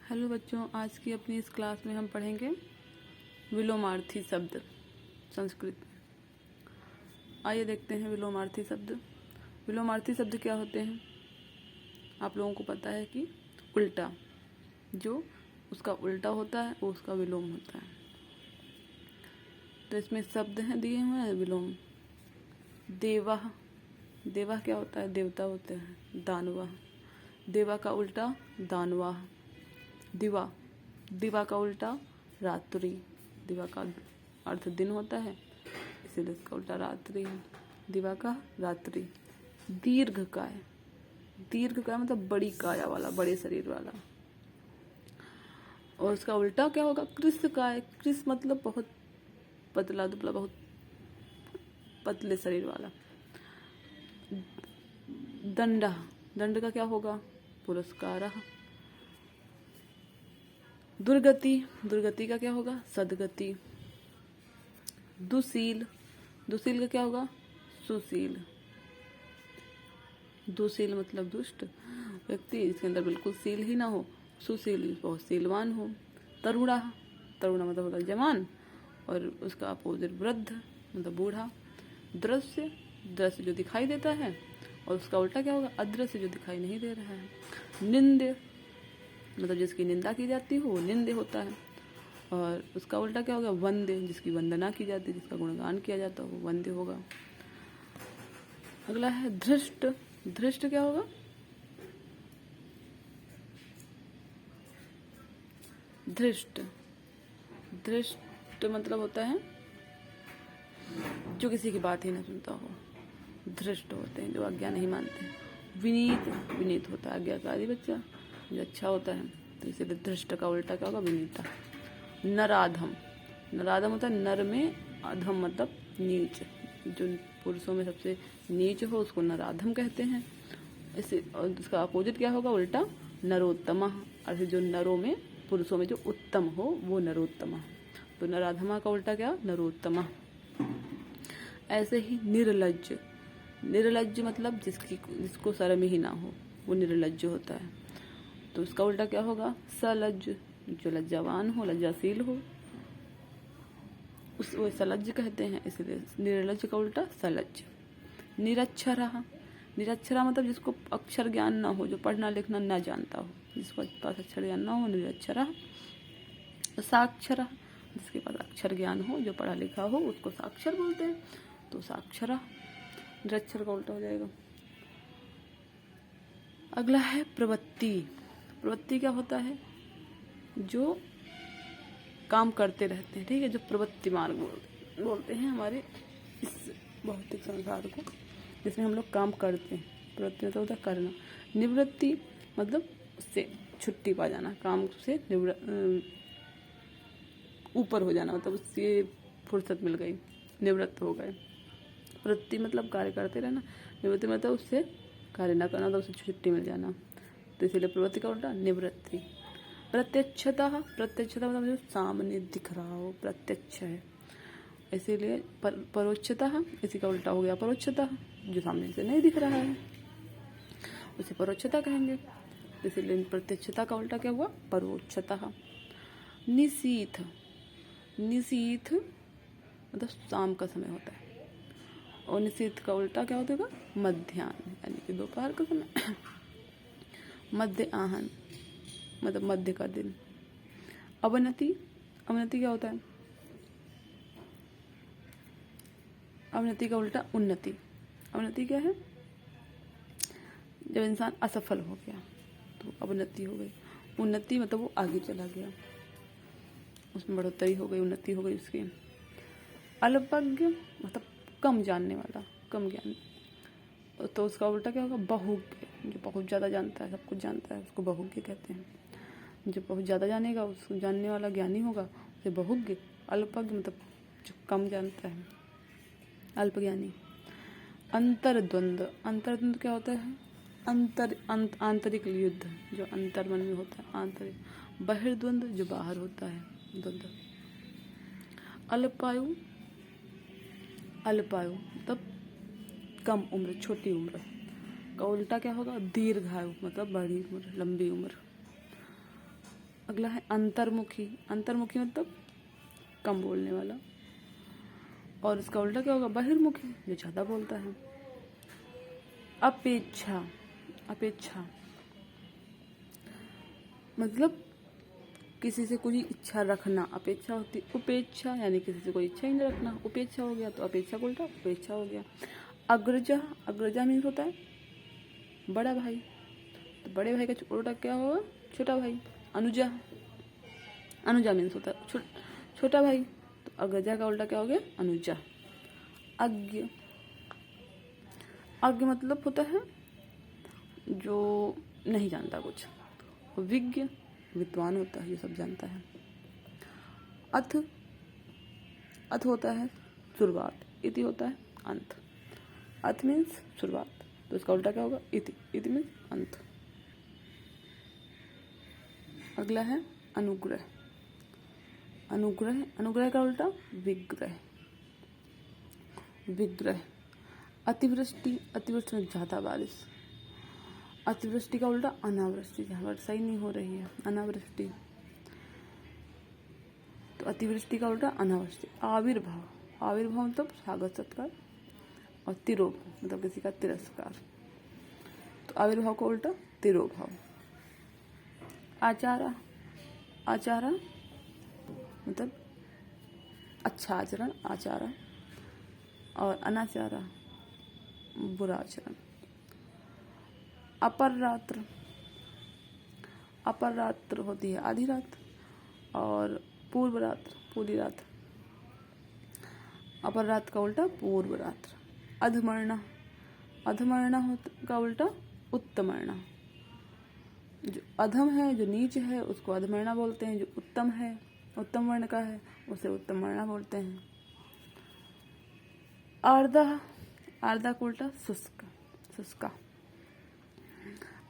Hello बच्चों, आज की अपनी इस क्लास में हम पढ़ेंगे विलोमार्थी शब्द संस्कृत। आइए देखते हैं विलोमार्थी शब्द। विलोमार्थी शब्द क्या होते हैं? आप लोगों को पता है कि उल्टा, जो उसका उल्टा होता है वो उसका विलोम होता है। तो इसमें शब्द हैं दिए हुए हैं विलोम। देवाः, देवा क्या होता है? देवता होते हैं। दानवाः, देवा का उल्टा दानवाः। दिवा, दिवा का उल्टा रात्रि। दिवा का अर्थ दिन होता है, इसीलिए इसका उल्टा रात्रि है। दिवा का रात्रि। दीर्घकाय, दीर्घकाय मतलब बड़ी काया वाला, बड़े शरीर वाला। और उसका उल्टा क्या होगा? कृशकाय। कृश मतलब बहुत पतला दुबला, बहुत पतले शरीर वाला। दंडा, दंड का क्या होगा? पुरस्कारः। दुर्गति, दुर्गति का क्या होगा? सद्गति। दुशील, दुशील का क्या होगा? सुशील। दुशील मतलब दुष्ट व्यक्ति, इसके अंदर बिल्कुल शील ही ना हो। सुशील बहुत शीलवान हो। तरुणा, तरुणा मतलब होता है जवान, और उसका अपोजिट वृद्ध मतलब बूढ़ा। दृश्य, दृश्य जो दिखाई देता है, और उसका उल्टा क्या होगा? अदृश्य जो दिखाई नहीं दे रहा है। निंद्य मतलब जिसकी निंदा की जाती हो वो निंद्य होता है। और उसका उल्टा क्या होगा? वंद्य, जिसकी वंदना की जाती है, जिसका गुणगान किया जाता है वो वंद्य होगा। अगला है धृष्ट। धृष्ट क्या होगा? धृष्ट, धृष्ट मतलब होता है जो किसी की बात ही ना सुनता हो। धृष्ट होते हैं जो आज्ञा नहीं मानते। विनीत, विनीत होता है आज्ञाकारी बच्चा जो अच्छा होता है, तो इसीलिए धृष्ट का उल्टा क्या होगा? विनीता। नराधम, नराधम होता है नर में, अधम मतलब नीच, जो पुरुषों में सबसे नीच हो उसको नराधम कहते हैं। इसे, और उसका अपोजिट क्या होगा? उल्टा नरोत्तमा, अर्थात जो नरों में, पुरुषों में जो उत्तम हो वो नरोत्तमा। तो नराधमा का उल्टा क्या? नरोत्तमा। ऐसे ही निर्लज्ज, निर्लज्ज मतलब जिसको शर्म ही ना हो वो निर्लज्ज होता है। तो उसका उल्टा क्या होगा? सलज्ज, जो लज्जावान हो, लज्जाशील हो, वो सलज्ज कहते हैं, इसलिए निर्लज्ज का उल्टा सलज्ज। निरक्षरा, निरक्षरा मतलब जिसको अक्षर ज्ञान ना हो, जो पढ़ना लिखना ना जानता हो, जिसको पास अक्षर ज्ञान ना हो, निरक्षरा। साक्षरा, जिसके पास अक्षर ज्ञान हो, जो पढ़ा लिखा हो, उसको साक्षर बोलते हैं, तो साक्षरा। निरक्षर का उल्टा हो जाएगा। अगला है प्रवृत्ति। प्रवृत्ति क्या होता है? जो काम करते रहते हैं, ठीक है, जो प्रवृत्ति मार्ग बोलते हैं हमारे इस भौतिक संसार को, जिसमें हम लोग काम करते हैं। प्रवृत्ति मतलब होता है करना। निवृत्ति मतलब उससे छुट्टी पा जाना, काम से ऊपर हो जाना, मतलब उससे फुर्सत मिल गई, निवृत्त हो गए। प्रवृत्ति मतलब कार्य करते रहना, निवृत्ति मतलब उससे कार्य न करना, तो उससे छुट्टी मिल जाना, तो इसीलिए प्रवृत्ति का उल्टा निवृत्ति। प्रत्यक्षता, प्रत्यक्षता मतलब जो सामने दिख रहा हो, प्रत्यक्ष है, इसीलिए परोक्षता, इसी का उल्टा हो गया परोक्षता, जो सामने से नहीं दिख रहा है उसे परोक्षता कहेंगे, इसीलिए प्रत्यक्षता का उल्टा क्या हुआ? परोक्षता। निशीथ, निशीथ मतलब शाम का समय होता है, और निशीथ का उल्टा क्या होता है? मध्याह्न, यानी कि दोपहर का समय। मध्य आहन मतलब मध्य का दिन। अवनति, अवनति क्या होता है? अवनति का उल्टा उन्नति। अवनति क्या है? जब इंसान असफल हो गया तो अवनति हो गई। उन्नति मतलब वो आगे चला गया, उसमें बढ़ोतरी हो गई, उन्नति हो गई उसकी। अल्पज्ञ मतलब कम जानने वाला, कम ज्ञान, तो उसका उल्टा क्या होगा? बहुज्ञ, जो बहुत ज़्यादा जानता है, सब कुछ जानता है, उसको बहुज्ञ कहते हैं। जो बहुत ज़्यादा जानेगा, उसको जानने वाला ज्ञानी होगा, उसे बहुज्ञ। अल्पज्ञ मतलब जो कम जानता है, अल्पज्ञानी। अंतर्द्वंद, अंतर्द्वंद क्या होता है? आंतरिक युद्ध, जो अंतर मन में होता है, आंतरिक। बहिर्द्वंद जो बाहर होता है, द्वंद्व। अल्पायु, अल्पायु मतलब कम उम्र, छोटी उम्र का उल्टा क्या होगा? दीर्घायु मतलब बड़ी उम्र, लंबी उम्र। अगला है अंतर्मुखी। अंतर्मुखी मतलब कम बोलने वाला। और इसका उल्टा क्या होगा? बहिर्मुखी, जो ज़्यादा बोलता है। अपेक्षा। अपेक्षा मतलब किसी से कोई इच्छा रखना। अपेक्षा होती उपेक्षा, यानी किसी से कोई इच्छा ही नहीं रखना, उपेक्षा हो गया। तो अपेक्षा को उल्टा उपेक्षा हो गया। अग्रजा। अग्रजा मीन्स होता है बड़ा भाई। तो बड़े भाई का उल्टा क्या होगा? छोटा भाई। अनुजा। अनुजा मीन्स होता है छोटा भाई। तो अग्रजा का उल्टा क्या हो गया? अनुजा। अज्ञ। अज्ञ मतलब होता है जो नहीं जानता कुछ। विज्ञ विद्वान होता है, ये सब जानता है। अथ। अथ होता है शुरुआत। इति होता है अंत। अथ मीन्स शुरुआत, तो इसका उल्टा क्या होगा? इति। इति मीन्स अंत। अगला है अनुग्रह। अनुग्रह। अनुग्रह का उल्टा विग्रह। विग्रह। अतिवृष्टि। अतिवृष्टि में ज़्यादा बारिश। अतिवृष्टि का उल्टा अनावृष्टि, जहाँ वर्षा ही नहीं हो रही है, अनावृष्टि। तो अतिवृष्टि का उल्टा अनावृष्टि। आविर्भाव। आविर्भाव मतलब स्वागत सत्कार। और तिरोभ मतलब किसी का तिरस्कार। तो आविर्भाव का उल्टा तिरोभाव। आचारा। आचारा मतलब अच्छा आचरण, आचारा। और अनाचारा बुरा आचरण। अपर रात्र। अपर रात्र होती है आधी रात। और पूर्व रात्र पूरी रात। अपर रात का उल्टा पूर्व रात्र। अधमर्णा। अधमर्णा का उल्टा उत्तमर्णा। जो अधम है, जो नीच है, उसको अधमर्णा बोलते हैं। जो उत्तम है, उत्तम वर्ण का है, उसे उत्तमर्णा बोलते हैं। आर्द्रा। आर्द्रा का उल्टा शुष्क, शुष्का।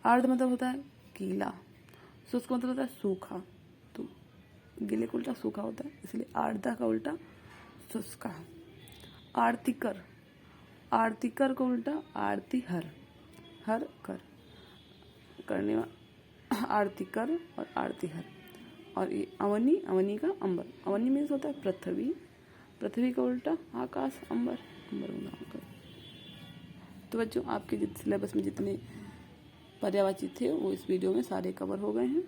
आर्द मतलब होता है गीला, शुष्क मतलब होता है सूखा। तो गीले का उल्टा सूखा होता है, इसलिए आर्द्रा का उल्टा शुष्का। आरतिकर। आरतिकर का उल्टा आरती हर। हर कर करने वाला, आरती कर और आरती हर। और ये अवनी। अवनी का अंबर। अवनी मीन्स होता है पृथ्वी। पृथ्वी का उल्टा आकाश, अंबर। अंबर होगा। तो बच्चों, आपके सिलेबस में जितने पर्यायवाची थे वो इस वीडियो में सारे कवर हो गए हैं।